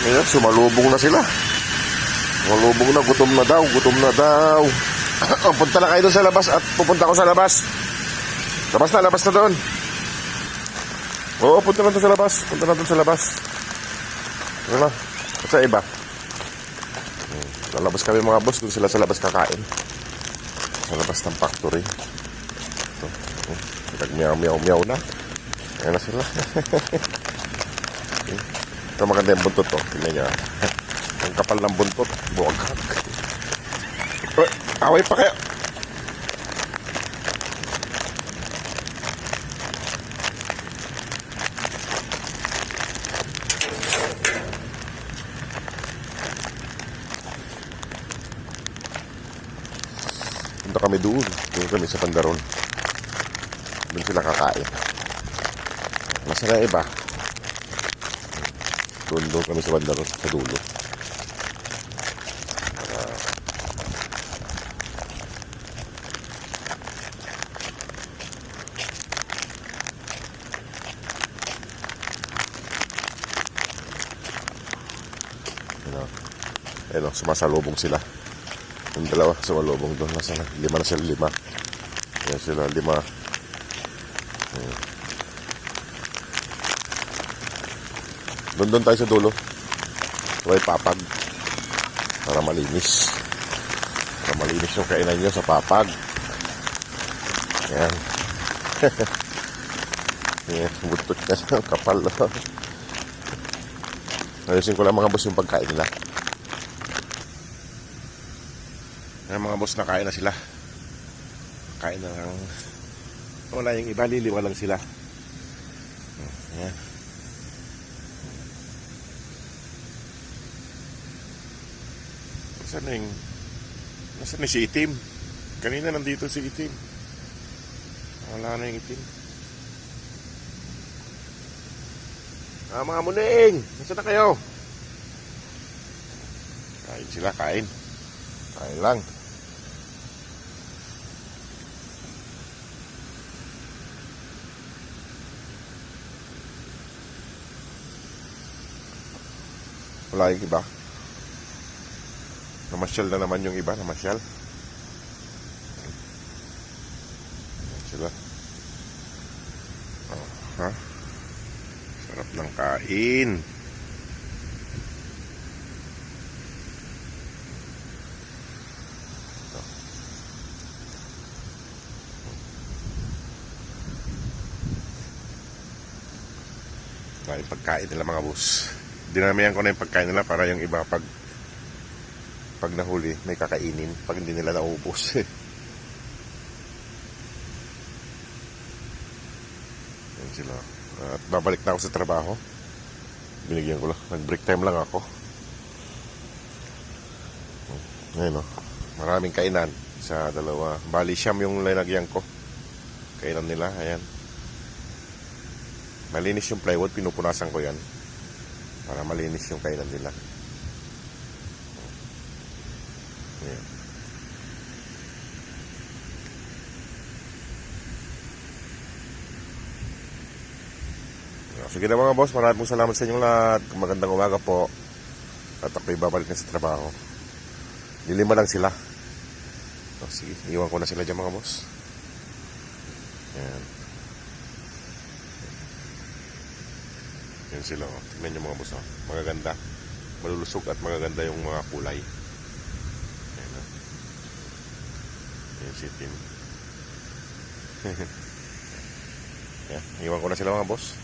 Ayan, sumalubong na sila. Sumalubong na, gutom na daw, gutom na daw. Punta na kayo doon sa labas at pupunta ko sa labas. Labas na doon. Oo, punta na doon sa labas. Punta na doon sa labas. Ano na? At sa iba. Lalabas kami mga boss, doon sila sa labas kakain. Sa labas ng factory. Ito. Nag-meow na. Ayan na sila. Ito maganda yung buntot to. Tingnan niya. Ang kapal ng buntot. Buwagag. Away pa kayo. Punta kami doon. Doon kami sa Pandaron. Doon sila kakain. Nasa na iba? Doon kami sa Pandaron. Sa dulo. Ayun, sumasalubong sila. Yung dalawa sumalubong doon. Nasa na? 5 na sila, 5. Ayan sila, 5. Doon tayo sa dulo. May papag. Para malinis. Para malinis yung kainan nyo sa papag. Ayan. Ayan, butot na siya. Kapal. Ayusin ko lang mga boss yung pagkain nila. Ayan mga boss, nakain na sila. Kain na lang. Wala yung iba, liliwa lang sila. Ayan. Nasaan na si Itim? Kanina nandito si Itim. Wala na yung Itim. Mga muning! Nasaan na kayo? Kain sila, kain. Kain lang. Wala yung iba. Namasyal na naman yung iba. Namasyal. Sila. Oh, ha? Sarap ng kain. Yung pagkain nila mga boss. Dinamihan ko na yung pagkain nila para yung iba pag nahuli may kakainin pag hindi nila naubos. Yan sila. At babalik na ako sa trabaho. Binigyan ko lang. Nag-break time lang ako. Ayun o. Maraming kainan sa dalawa. Bali siyam yung linagyan ko. Kainan nila. Ayan. Malinis yung plywood. Pinupunasan ko yan. Para malinis yung kainan nila. Ayan. Sige na mga boss, maraming salamat sa inyong lahat. Magandang umaga po. At ako'y babalik na sa trabaho. 5 lang sila. So, sige, iwan ko na sila dyan mga boss. Ayan. Yan sila, oh. Tignan nyo mga boss, oh. Magaganda. Malulusog at magaganda yung mga kulay. Ayan, oh. Ayan si Tim. Ayan, iwan ko na sila mga boss.